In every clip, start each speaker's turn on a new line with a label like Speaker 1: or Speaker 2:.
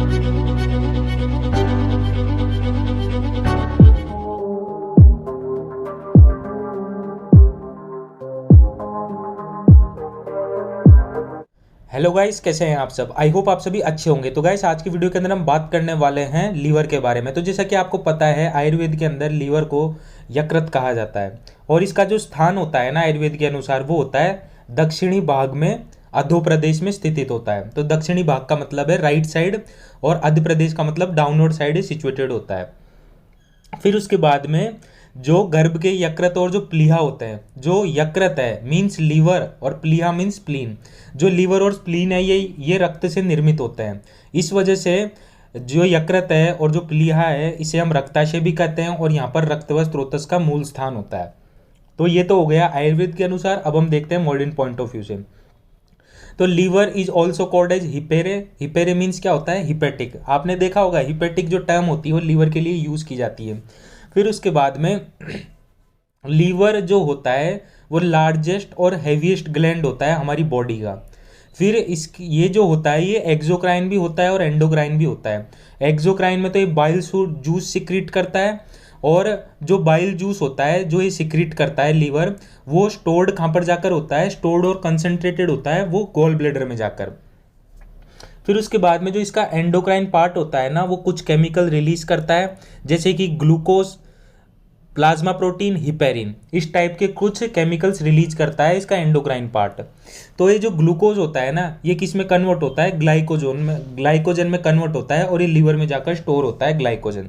Speaker 1: Hello guys, कैसे हैं आप सब। आई होप आप सभी अच्छे होंगे। तो गाइस, आज की वीडियो के अंदर हम बात करने वाले हैं लीवर के बारे में। तो जैसा कि आपको पता है, आयुर्वेद के अंदर लीवर को यकृत कहा जाता है और इसका जो स्थान होता है ना, आयुर्वेद के अनुसार वो होता है दक्षिणी भाग में, अधो प्रदेश में स्थित होता है। तो दक्षिणी भाग का मतलब है राइट साइड और अध प्रदेश का मतलब डाउनवर्ड साइड सिचुएटेड होता है। फिर उसके बाद में जो गर्भ के यकृत और जो प्लीहा होते हैं, जो यकृत है मीन्स लीवर और प्लीहा मीन्स स्प्लीन। जो लीवर और स्प्लीन है ये रक्त से निर्मित होते हैं। इस वजह से जो यकृत है और जो प्लीहा है इसे हम रक्ताशय भी कहते हैं और यहाँ पर रक्त व स्रोतस का मूल स्थान होता है। तो ये तो हो गया आयुर्वेद के अनुसार। अब हम देखते हैं मॉडर्न पॉइंट ऑफ व्यू से। तो liver is also called as hepar. Hepar means क्या होता है, हिपेटिक। आपने देखा होगा हिपेटिक जो टर्म होती है वो लीवर के लिए यूज की जाती है। फिर उसके बाद में लीवर जो होता है वो लार्जेस्ट और हैवीएस्ट ग्लैंड होता है हमारी बॉडी का। फिर ये जो होता है ये एक्सोक्राइन भी होता है और एंडोक्राइन भी होता है। एक्सोक्राइन में तो ये बाइल जूस सिक्रीट करता है और जो बाइल जूस होता है जो ये सिक्रीट करता है लीवर, वो स्टोर्ड कहाँ पर जाकर होता है, स्टोर्ड और कंसंट्रेटेड होता है वो गॉल ब्लैडर में जाकर। फिर उसके बाद में जो इसका एंडोक्राइन पार्ट होता है ना, वो कुछ केमिकल रिलीज करता है जैसे कि ग्लूकोज, प्लाज्मा प्रोटीन, हिपेरिन, इस टाइप के कुछ केमिकल्स रिलीज करता है इसका एंडोक्राइन पार्ट। तो ये जो ग्लूकोज होता है ना, ये किस में कन्वर्ट होता है, ग्लाइकोजन में कन्वर्ट होता है और ये लीवर में जाकर स्टोर होता है ग्लाइकोजन।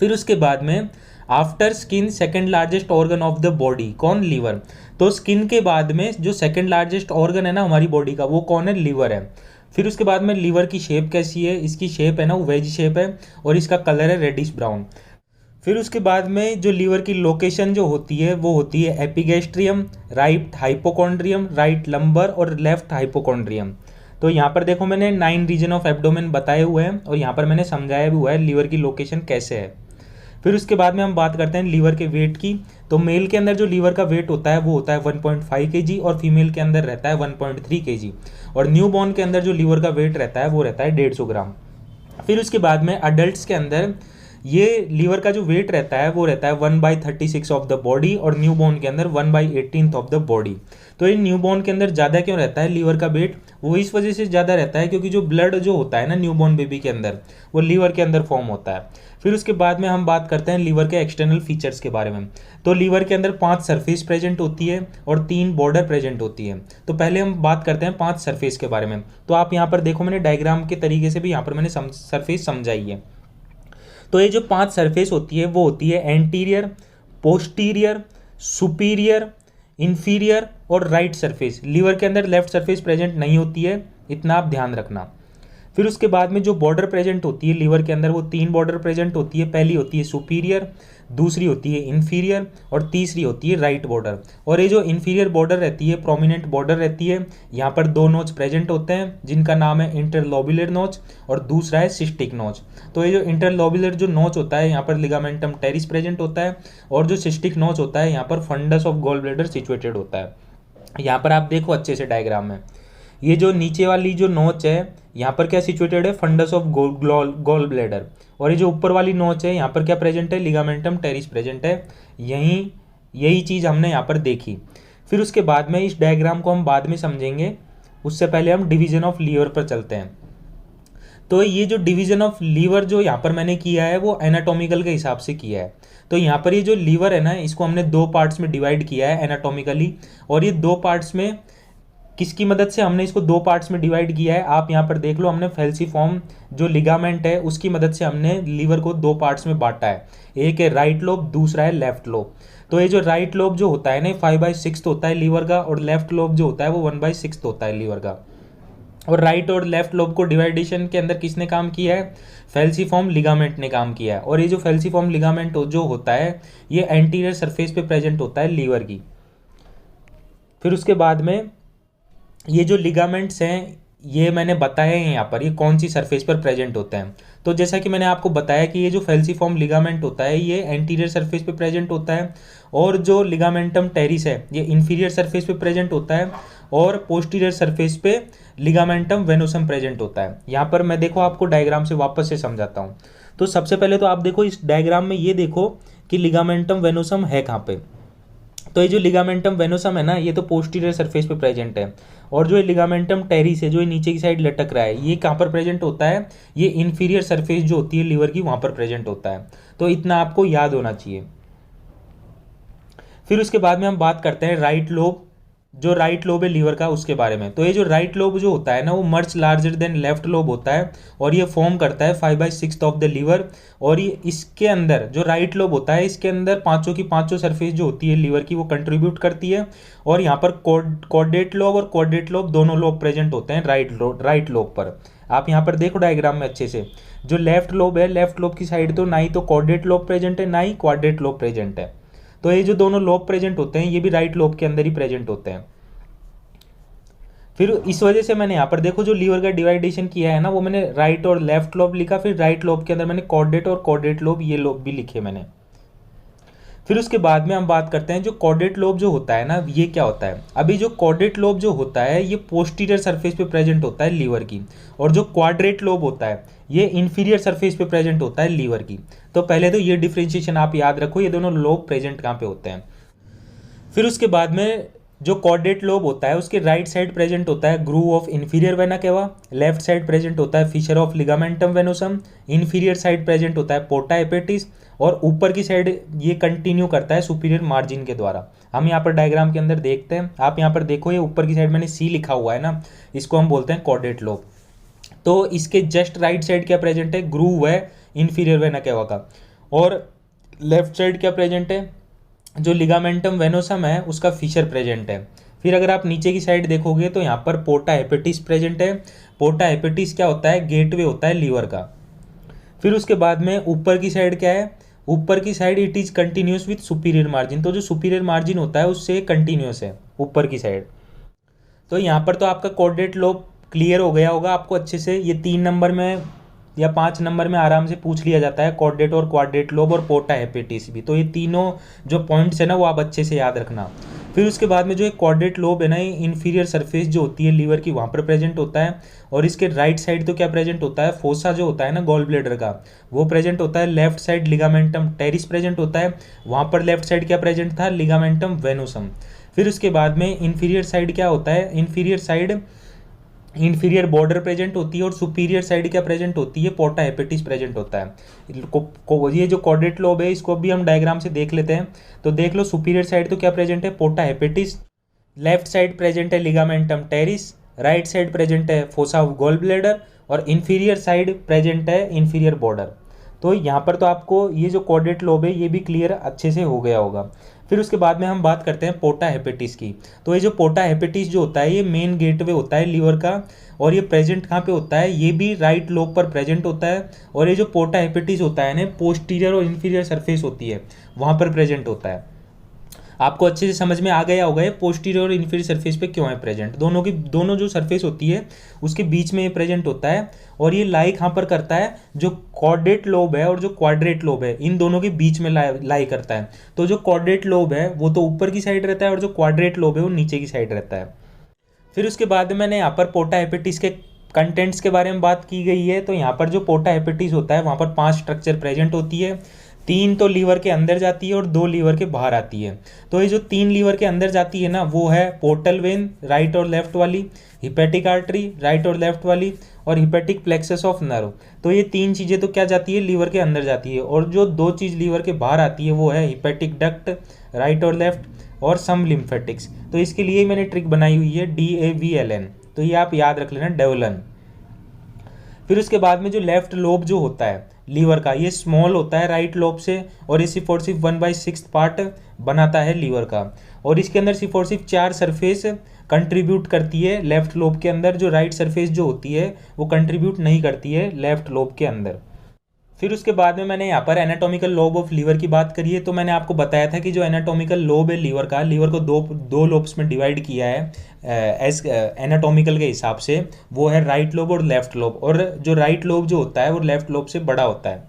Speaker 1: फिर उसके बाद में after skin second largest organ of the body, कौन, लीवर। तो स्किन के बाद में जो सेकेंड लार्जेस्ट ऑर्गन है ना हमारी बॉडी का, वो कौन है, लीवर है। फिर उसके बाद में लीवर की शेप कैसी है, इसकी शेप है ना वो वेज शेप है और इसका कलर है रेडिश ब्राउन। फिर उसके बाद में जो लीवर की लोकेशन जो होती है वो होती है epigastrium, right hypochondrium, right lumbar और लेफ्ट हाइपोकॉन्ड्रियम। तो यहाँ पर देखो मैंने 9 रीजन ऑफ एब्डोमेन बताए हुए हैं और यहाँ पर मैंने समझाया भी हुआ है लीवर की लोकेशन कैसे है। फिर उसके बाद में हम बात करते हैं लीवर के वेट की। तो मेल के अंदर जो लीवर का वेट होता है वो होता है 1.5 kg और फीमेल के अंदर रहता है 1.3 kg और न्यू बॉर्न के अंदर जो लीवर का वेट रहता है वो रहता है 150 ग्राम। फिर उसके बाद में अडल्ट के अंदर ये लीवर का जो वेट रहता है वो रहता है 1/36 ऑफ द बॉडी और न्यू बॉर्न के अंदर 1/18 ऑफ द बॉडी। तो ये न्यू बॉर्न के अंदर ज़्यादा क्यों रहता है लीवर का वेट, वो इस वजह से ज़्यादा रहता है क्योंकि जो ब्लड जो होता है ना न्यू बॉर्न बेबी के अंदर, वो लीवर के अंदर फॉर्म होता है। फिर उसके बाद में हम बात करते हैं लीवर के एक्सटर्नल फीचर्स के बारे में। तो लीवर के अंदर 5 सरफेस प्रेजेंट होती है और 3 बॉर्डर प्रेजेंट होती है। तो पहले हम बात करते हैं 5 सरफेस के बारे में। तो आप यहाँ पर देखो मैंने डायग्राम के तरीके से भी यहाँ पर मैंने सरफेस समझाई है। तो ये जो 5 सरफेस होती है वो होती है एंटीरियर, पोस्टीरियर, सुपीरियर, इंफीरियर और राइट सरफेस। लीवर के अंदर लेफ्ट सरफेस प्रेजेंट नहीं होती है, इतना आप ध्यान रखना। फिर उसके बाद में जो बॉर्डर प्रेजेंट होती है लीवर के अंदर, वो 3 बॉर्डर प्रेजेंट होती है। पहली होती है सुपीरियर, दूसरी होती है इंफीरियर और तीसरी होती है राइट बॉर्डर। और ये जो इंफीरियर बॉर्डर रहती है, प्रोमिनेंट बॉर्डर रहती है, यहाँ पर 2 नोच प्रेजेंट होते हैं जिनका नाम है इंटरलोब्युलर नोच और दूसरा है सिस्टिक नोच। तो ये जो इंटरलोब्युलर जो नोच होता है यहाँ पर लिगामेंटम टेरिस प्रेजेंट होता है और जो सिस्टिक नोच होता है यहाँ पर fundus of gall bladder situated होता है। यहाँ पर आप देखो अच्छे से डायग्राम में, ये जो नीचे वाली जो नोच है यहाँ पर क्या सिचुएटेड है, फंडस ऑफ गॉल ब्लैडर। और ये जो ऊपर वाली नोच है यहाँ पर क्या प्रेजेंट है, लिगामेंटम टेरिस प्रेजेंट है। यही चीज़ हमने यहाँ पर देखी। फिर उसके बाद में इस डायग्राम को हम बाद में समझेंगे, उससे पहले हम डिवीजन ऑफ लीवर पर चलते हैं। तो ये जो डिवीजन ऑफ लीवर जो यहाँ पर मैंने किया है वो एनाटॉमिकल के हिसाब से किया है। तो यहाँ पर ये जो लीवर है ना, इसको हमने 2 पार्ट्स में डिवाइड किया है एनाटॉमिकली। और ये 2 पार्ट्स में किसकी मदद से हमने इसको 2 पार्ट्स में डिवाइड किया है, आप यहाँ पर देख लो। हमने फेल्सीफॉर्म जो लिगामेंट है उसकी मदद से हमने लीवर को 2 पार्ट्स में बांटा है। एक है राइट लोब, दूसरा है लेफ्ट लोब। तो ये जो राइट लोब जो होता है ना 5/6 होता है लीवर का और लेफ्ट लोब जो होता है वो 1/6 होता है लीवर का। और राइट और लेफ्ट लोब को डिवाइडेशन के अंदर किसने काम किया है, फेल्सीफॉर्म लिगामेंट ने काम किया है। और ये जो फेल्सीफॉर्म लिगामेंट जो होता है ये एंटीरियर सरफेस पे प्रेजेंट होता है लीवर की। फिर उसके बाद में ये जो लिगामेंट्स हैं ये मैंने बताया है यहाँ पर ये कौन सी सरफेस पर प्रेजेंट होते हैं। तो जैसा कि मैंने आपको बताया कि ये जो फेल्सीफॉर्म लिगामेंट होता है ये एंटीरियर सरफेस पे प्रेजेंट होता है और जो लिगामेंटम टेरिस है ये इंफीरियर सरफेस पे प्रेजेंट होता है। और पोस्टीरियर सरफेस पे लिगामेंटम वेनोसम प्रेजेंट होता है। यहाँ पर मैं देखो आपको डायग्राम से वापस से समझाता हूँ। तो सबसे पहले तो आप देखो इस डायग्राम में ये देखो कि लिगामेंटम वेनोसम है कहाँ पे। तो ये जो लिगामेंटम वेनोसम है ना, ये तो पोस्टीरियर सरफेस पे प्रेजेंट है। और जो ये लिगामेंटम टेरिस है जो ये नीचे की साइड लटक रहा है, ये कहाँ पर प्रेजेंट होता है, ये इन्फीरियर सरफेस जो होती है लीवर की वहाँ पर प्रेजेंट होता है। तो इतना आपको याद होना चाहिए। फिर उसके बाद में हम बात करते हैं राइट लोब, जो राइट लोब है लीवर का उसके बारे में। तो ये जो राइट लोब जो होता है ना, वो much larger than left lobe होता है और ये फॉर्म करता है 5/6 ऑफ द लीवर। और ये इसके अंदर जो राइट लोब होता है, इसके अंदर पांचों की पांचों सरफेस जो होती है लीवर की वो कंट्रीब्यूट करती है। और यहाँ पर कॉर्डेट लोब और क्वाड्रेट लोब दोनों लोब प्रेजेंट होते हैं राइट लोब पर। आप यहाँ पर देखो डायग्राम में अच्छे से, जो लेफ्ट लोब है, लेफ्ट लोब की साइड तो ना ही तो कॉर्डेट लोब प्रेजेंट है ना ही क्वाड्रेट लोब प्रेजेंट है। तो ये जो दोनों लोब प्रेजेंट होते हैं ये भी राइट लोब के अंदर ही प्रेजेंट होते हैं। फिर इस वजह से मैंने यहाँ पर देखो जो लीवर का डिवाइडेशन किया है ना, वो मैंने राइट और लेफ्ट लोब लिखा, फिर राइट लोब के अंदर मैंने कॉर्डेट और कॉर्डेट लोब ये लोब भी लिखे मैंने। फिर उसके बाद में हम बात करते हैं जो कॉर्डेट लोब जो होता है ना, ये क्या होता है। अभी जो कॉर्डेट लोब जो होता है ये पोस्टीरियर सरफेस पे प्रेजेंट होता है लीवर की, और जो क्वाड्रेट लोब होता है ये इंफीरियर सरफेस पे प्रेजेंट होता है लीवर की। तो पहले तो ये डिफ्रेंशिएशन आप याद रखो, ये दोनों लोब प्रेजेंट कहाँ पे होते हैं। फिर उसके बाद में जो कॉर्डेट लोब होता है उसके राइट साइड प्रेजेंट होता है groove of inferior vena cava, left side present होता है fissure of ligamentum venosum, inferior side present होता है पोर्टा हेपेटिस, और ऊपर की साइड ये कंटिन्यू करता है सुपीरियर मार्जिन के द्वारा। हम यहाँ पर डायग्राम के अंदर देखते हैं, आप यहाँ पर देखो ये ऊपर की साइड मैंने सी लिखा हुआ है ना, इसको हम बोलते हैं कॉर्डेट लोब। तो इसके जस्ट राइट साइड क्या प्रेजेंट है, ग्रूव है इंफीरियर वेना केवा का। और लेफ्ट साइड क्या प्रेजेंट है, जो लिगामेंटम वेनोसम है उसका फिशर प्रेजेंट है। फिर अगर आप नीचे की साइड देखोगे तो यहाँ पर पोर्टा हेपेटिस प्रेजेंट है। पोर्टा हेपेटिस क्या होता है, गेटवे होता है लीवर का। फिर उसके बाद में ऊपर की साइड क्या है, ऊपर की side it is continuous with superior margin. तो जो सुपीरियर मार्जिन होता है उससे कंटिन्यूस है ऊपर की साइड। तो यहाँ पर तो आपका कॉर्डेट लोब क्लियर हो गया होगा आपको अच्छे से। ये 3 नंबर में या 5 नंबर में आराम से पूछ लिया जाता है, कॉर्डेट और क्वाड्रेट लोब और पोर्टा हेपेटिस भी। तो ये तीनों जो पॉइंट्स है ना वो आप अच्छे से याद रखना। फिर उसके बाद में जो एक क्वाड्रेट लोब है ना, ये इन्फीरियर सरफेस जो होती है लीवर की वहाँ पर प्रेजेंट होता है। और इसके राइट साइड तो क्या प्रेजेंट होता है, फोसा जो होता है ना गॉल ब्लेडर का, वो प्रेजेंट होता है। Left side ligamentum terrace present होता है, वहाँ पर लेफ्ट साइड क्या प्रेजेंट था, लिगामेंटम वेनोसम। फिर उसके बाद में इन्फीरियर साइड क्या होता है, inferior side inferior border present होती है, और सुपीरियर साइड क्या प्रेजेंट होती है, पोर्टा हेपेटिस प्रेजेंट होता है। ये जो कॉर्डेट लोब है इसको भी हम डायग्राम से देख लेते हैं। तो देख लो सुपीरियर साइड तो क्या प्रेजेंट है, पोर्टा हेपेटिस, लेफ्ट साइड प्रेजेंट है ligamentum terrace, right side present है फोसा ऑफ गॉल ब्लैडर, और इन्फीरियर साइड प्रेजेंट है इन्फीरियर बॉर्डर। तो यहाँ पर तो आपको ये जो कॉर्डेट लोब है ये भी क्लियर अच्छे से हो गया होगा। फिर उसके बाद में हम बात करते हैं पोर्टा हेपेटिस की। तो ये जो पोर्टा हेपेटिस जो होता है ये मेन गेटवे होता है लीवर का, और ये प्रेजेंट कहाँ पे होता है, ये भी राइट लोब पर प्रेजेंट होता है। और ये जो पोर्टा हेपेटिस होता है ना, पोस्टीरियर और इन्फीरियर सरफेस होती है वहाँ पर प्रेजेंट होता है। आपको अच्छे से समझ में आ गया होगा ये पोस्टीरियर और इन्फीरियर सरफेस पे क्यों है प्रेजेंट। दोनों जो सरफेस होती है उसके बीच में ये प्रेजेंट होता है, और ये लाई कहाँ पर करता है, जो कॉर्डेट लोब है और जो क्वाड्रेट लोब है इन दोनों के बीच में लाई करता है। तो जो कॉर्डेट लोब है वो तो ऊपर की साइड रहता है, और जो क्वाड्रेट लोब है वो नीचे की साइड रहता है। फिर उसके बाद मैंने यहाँ पर पोर्टा हेपेटिस के कंटेंट्स के बारे में बात की गई है। तो यहाँ पर जो पोर्टा हेपेटिस होता है वहाँ पर 5 स्ट्रक्चर प्रेजेंट होती है। 3 तो लीवर के अंदर जाती है और 2 लीवर के बाहर आती है। तो ये जो 3 लीवर के अंदर जाती है ना, वो है पोर्टल वेन राइट और लेफ्ट वाली, हिपेटिक आर्टरी राइट और लेफ्ट वाली, और हिपेटिक प्लेक्सस ऑफ नर्व। तो ये 3 चीज़ें तो क्या जाती है, लीवर के अंदर जाती है। और जो 2 चीज़ लीवर के बाहर आती है वो है हिपेटिक डक्ट राइट और लेफ्ट, और सम लिम्फेटिक्स। तो इसके लिए मैंने ट्रिक बनाई हुई है DAVLN, तो ये आप याद रख लेना, डेवलन। फिर उसके बाद में जो लेफ्ट लोब जो होता है लीवर का, ये स्मॉल होता है राइट लोब से, और ये सिर्फ और सिर्फ 1/6 पार्ट बनाता है लीवर का। और इसके अंदर सिर्फ और सिर्फ 4 सरफेस कंट्रीब्यूट करती है लेफ्ट लोब के अंदर, जो राइट सरफेस जो होती है वो कंट्रीब्यूट नहीं करती है लेफ्ट लोब के अंदर। फिर उसके बाद में मैंने यहाँ पर एनाटॉमिकल लोब ऑफ लीवर की बात करी है। तो मैंने आपको बताया था कि जो एनाटॉमिकल लोब है लीवर का, लीवर को दो लोब्स में डिवाइड किया है एज एनाटॉमिकल के हिसाब से, वो है राइट लोब और लेफ्ट लोब। और जो राइट लोब जो होता है वो लेफ्ट लोब से बड़ा होता है।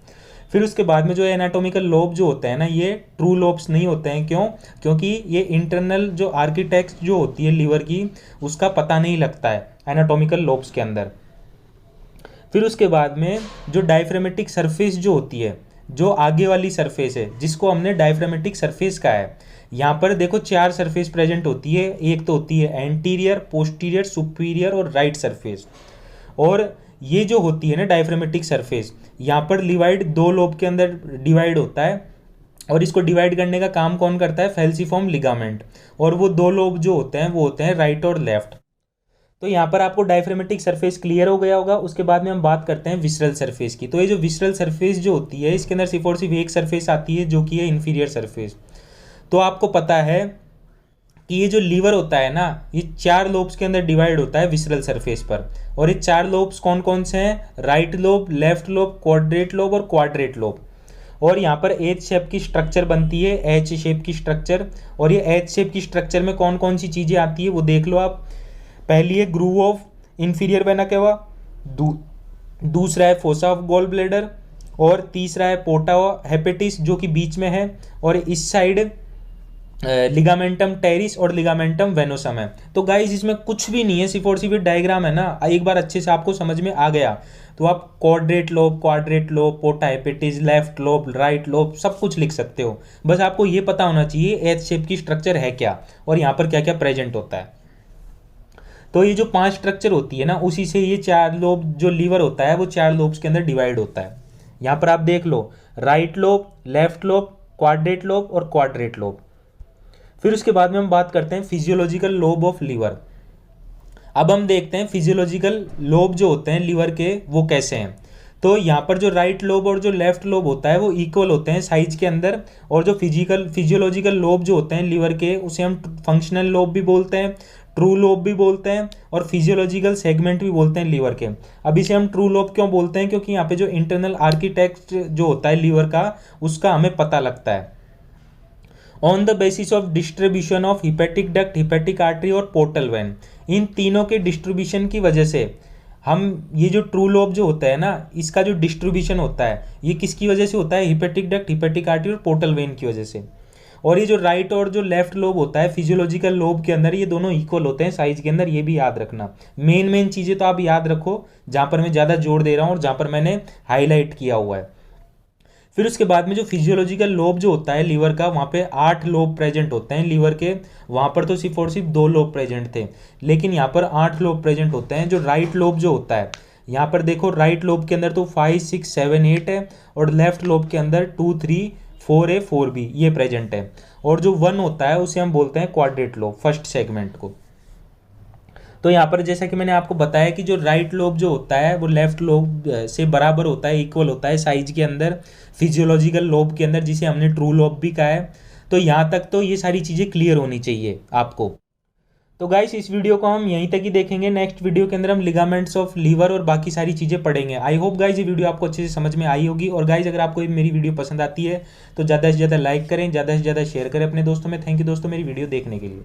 Speaker 1: फिर उसके बाद में जो एनाटॉमिकल लोब जो होते हैं ना, ये ट्रू लोब्स नहीं होते हैं। क्यों? क्योंकि ये इंटरनल जो आर्किटेक्ट जो होती है लीवर की, उसका पता नहीं लगता है एनाटॉमिकल लोब्स के अंदर। फिर उसके बाद में जो डायफ्रामेटिक सरफेस जो होती है, जो आगे वाली सरफेस है, जिसको हमने डायफ्रामेटिक सरफेस कहा है, यहाँ पर देखो 4 सरफेस प्रेजेंट होती है। एक तो होती है एंटीरियर, पोस्टीरियर, सुपीरियर और राइट सरफेस। और ये जो होती है ना डायफ्रामेटिक सरफेस, यहाँ पर लिवाइड 2 लोब के अंदर डिवाइड होता है, और इसको डिवाइड करने का काम कौन करता है? फैल्सिफॉर्म लिगामेंट। और वो 2 लोब जो होते हैं वो होते हैं राइट और लेफ्ट। तो यहाँ पर आपको डायफ्रामेटिक सरफेस क्लियर हो गया होगा। उसके बाद में हम बात करते हैं विसरल सरफेस की। तो ये जो विसरल सरफेस जो होती है, इसके अंदर सिर्फ और सिर्फ एक सरफेस आती है, जो कि है इन्फीरियर सरफेस। तो आपको पता है कि ये जो लीवर होता है ना, ये 4 लोब्स के अंदर डिवाइड होता है विसरल सरफेस पर। और ये 4 लोब्स कौन कौन से हैं? Right lobe, left lobe, quadrate lobe और क्वाड्रेट लोब। और यहाँ पर एच शेप की स्ट्रक्चर बनती है, एच शेप की स्ट्रक्चर। और ये एच शेप की स्ट्रक्चर में कौन कौन सी चीज़ें आती है वो देख लो आप। पहली है ग्रूव ऑफ इंफीरियर वेना केवा, दूसरा है फोसा ऑफ गॉल ब्लेडर, और तीसरा है पोर्टा हेपेटिस जो कि बीच में है, और इस साइड लिगामेंटम टेरिस और लिगामेंटम वेनोसम है। तो गाइस इसमें कुछ भी नहीं है, सिर्फ और सिर्फ डायग्राम है ना। एक बार अच्छे से आपको समझ में आ गया तो आप quadrat lobe, पोर्टा hepatitis, left lobe, right lobe सब कुछ लिख सकते हो। बस आपको ये पता होना चाहिए एच शेप की स्ट्रक्चर है क्या और यहाँ पर क्या क्या प्रेजेंट होता है। तो ये जो 5 स्ट्रक्चर होती है ना, उसी से ये 4 लोब जो लीवर होता है वो 4 लोब्स के अंदर डिवाइड होता है। यहाँ पर आप देख लो, right lobe, left lobe, quadrate lobe और क्वाड्रेट लोब। फिर उसके बाद में हम बात करते हैं फिजियोलॉजिकल लोब ऑफ लीवर। अब हम देखते हैं फिजियोलॉजिकल लोब जो होते हैं लीवर के वो कैसे हैं। तो यहाँ पर जो राइट लोब और जो लेफ्ट लोब होता है वो इक्वल होते हैं साइज के अंदर। और जो फिजियोलॉजिकल लोब जो होते हैं लीवर के, उसे हम फंक्शनल लोब भी बोलते हैं, ट्रू लोब भी बोलते हैं, और फिजियोलॉजिकल सेगमेंट भी बोलते हैं लीवर के। अब इसे हम ट्रू लोब क्यों बोलते हैं? क्योंकि यहाँ पे जो इंटरनल आर्किटेक्ट जो होता है लीवर का, उसका हमें पता लगता है on the basis of distribution of hepatic duct, hepatic artery और पोर्टल वेन। इन तीनों के डिस्ट्रीब्यूशन की वजह से हम ये जो ट्रू लोब जो होता है ना, इसका जो डिस्ट्रीब्यूशन होता है ये किसकी वजह से होता है? हिपेटिक डक्ट, हिपेटिक आर्टरी और पोर्टल वेन की वजह से। और ये जो राइट और जो लेफ्ट लोब होता है फिजियोलॉजिकल लोब के अंदर, ये दोनों इक्वल होते हैं साइज के अंदर। ये भी याद रखना। मेन चीज़ें तो आप याद रखो जहाँ पर मैं ज़्यादा जोर दे रहा हूँ और जहाँ पर मैंने हाईलाइट किया हुआ है। फिर उसके बाद में जो फिजियोलॉजिकल लोब जो होता है लीवर का, वहाँ पे 8 लोब प्रेजेंट होते हैं लीवर के। वहाँ पर तो सिर्फ और सिर्फ 2 लोब प्रेजेंट थे, लेकिन यहाँ पर 8 लोब प्रेजेंट होते हैं। जो राइट लोब जो होता है, यहाँ पर देखो राइट लोब के अंदर तो 5, 6, 7, 8 है, और लेफ्ट लोब के अंदर 2, 3, 4A, 4B ये प्रेजेंट है। और जो 1 होता है उसे हम बोलते हैं क्वाड्रेट लोब, फर्स्ट सेगमेंट को। तो यहाँ पर जैसा कि मैंने आपको बताया कि जो राइट लोब जो होता है वो लेफ्ट लोब से बराबर होता है, इक्वल होता है साइज के अंदर फिजियोलॉजिकल लोब के अंदर, जिसे हमने ट्रू लोब भी कहा है। तो यहाँ तक तो ये सारी चीज़ें क्लियर होनी चाहिए आपको। तो गाइस इस वीडियो को हम यहीं तक ही देखेंगे। नेक्स्ट वीडियो के अंदर हम लिगामेंट्स ऑफ लीवर और बाकी सारी चीज़ें पढ़ेंगे। आई होप गाइस ये वीडियो आपको अच्छे से समझ में आई होगी। और गाइस अगर आपको मेरी वीडियो पसंद आती है तो ज़्यादा से ज़्यादा लाइक करें, ज़्यादा से ज़्यादा शेयर करें अपने दोस्तों में। थैंक यू दोस्तों मेरी वीडियो देखने के लिए।